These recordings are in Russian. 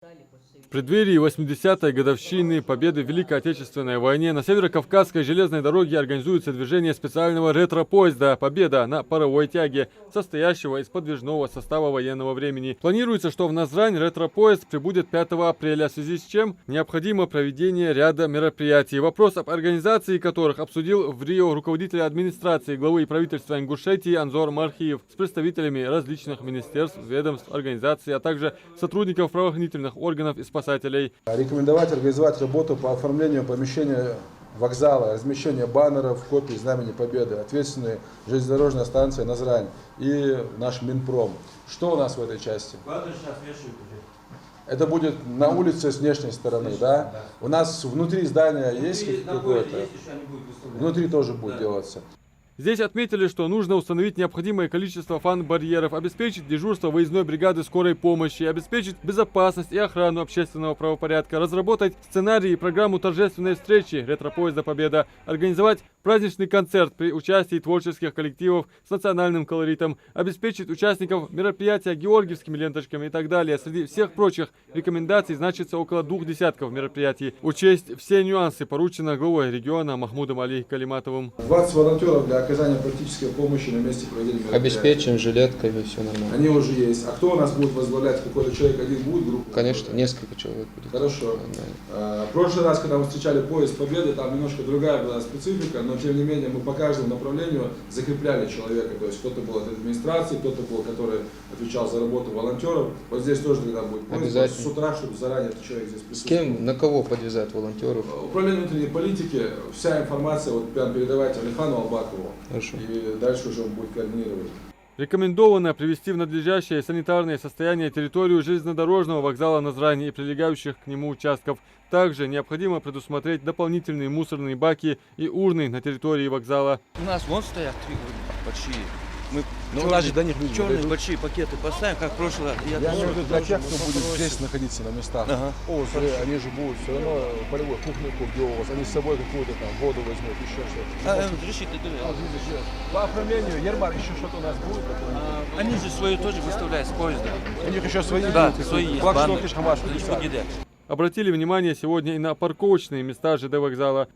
В преддверии 80-й годовщины победы в Великой Отечественной войне на Северо-Кавказской железной дороге организуется движение специального ретро-поезда «Победа» на паровой тяге, состоящего из подвижного состава военного времени. Планируется, что в Назрань ретро-поезд прибудет 5 апреля, в связи с чем необходимо проведение ряда мероприятий, вопрос об организации которых обсудил в Рио руководитель администрации главы правительства Ингушетии Анзор Мархиев с представителями различных министерств, ведомств, организаций, а также сотрудников правоохранительных органов и спасателей. Рекомендовать организовать работу по оформлению помещения вокзала, размещение баннеров, копий Знамени Победы, ответственные железнодорожная станция Назрань и наш Минпром. Что у нас в этой части? Это будет на улице с внешней стороны, да? У нас внутри здания есть какое-то? Внутри тоже будет делаться. Здесь отметили, что нужно установить необходимое количество фан-барьеров, обеспечить дежурство выездной бригады скорой помощи, обеспечить безопасность и охрану общественного правопорядка, разработать сценарий и программу торжественной встречи ретро-поезда «Победа», организовать праздничный концерт при участии творческих коллективов с национальным колоритом, обеспечить участников мероприятия георгиевскими ленточками и так далее. Среди всех прочих рекомендаций значится около 2 десятков мероприятий. Учесть все нюансы поручено главой региона Махмудом Али Калиматовым. 20 волонтеров для оказания практической помощи на месте проведения мероприятия. Обеспечим жилетками, все нормально. Они уже есть. А кто у нас будет возглавлять? Какой-то человек один будет группу? Конечно, несколько человек будет. Хорошо. Да. В прошлый раз, когда мы встречали поезд Победы, там немножко другая была специфика, но тем не менее мы по каждому направлению закрепляли человека. То есть кто-то был от администрации, кто-то был, который отвечал за работу волонтеров. Вот здесь тоже тогда будет поезд с утра, чтобы заранее этот человек здесь присутствовал. С кем, на кого подвязать волонтеров? Управление внутренней политики, вся информация вот прям передавайте Алихану Албакову. Хорошо. И дальше уже он будет координировать. Рекомендовано привести в надлежащее санитарное состояние территорию железнодорожного вокзала Назрани и прилегающих к нему участков. Также необходимо предусмотреть дополнительные мусорные баки и урны на территории вокзала. У нас вон стоят 3 большие. Мы черные большие пакеты поставим, как в прошлый раз. Я имею в виду для тех, кто будет здесь находиться на местах. Ага. Они же будут все равно полевой кухню делать, они с собой какую-то там воду возьмут, еще что-то. По оформлению, Ермар, еще что-то у нас будет? Они же свою тоже выставляют с поезда. У них еще свои? Да, свои есть. Банды. Обратили внимание сегодня и на парковочные места ЖД вокзала.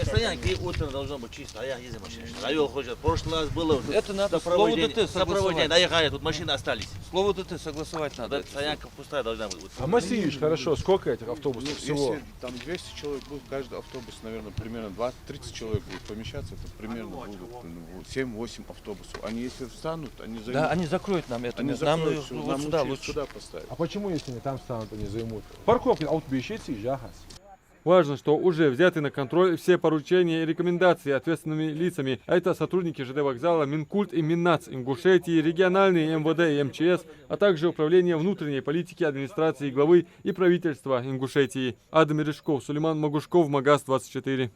Стоянки утром должно быть чисто, а я ездил машиной. Район ходит. В прошлый раз было Это надо слово ДТ согласовать. Доехали, тут машины остались. Слово ДТ согласовать надо. Стоянка пустая должна быть. А Масиевич, хорошо, сколько этих автобусов всего? Если там 200 человек будет, каждый автобус, наверное, примерно 20-30 человек будет помещаться, это примерно будут 7-8 автобусов. Они если встанут, они займут. Да, они закроют нам это. Они Нам закроют всё, вот нам сюда лучше лучше. сюда поставить. А почему, если они там станут, они займут? Парковки, Важно, что уже взяты на контроль все поручения и рекомендации ответственными лицами. А это сотрудники ЖД вокзала, Минкульт и Миннац Ингушетии, региональные МВД и МЧС, а также Управление внутренней политики администрации главы и правительства Ингушетии. Адам Мережков, Сулейман Магушков, Магаз 24.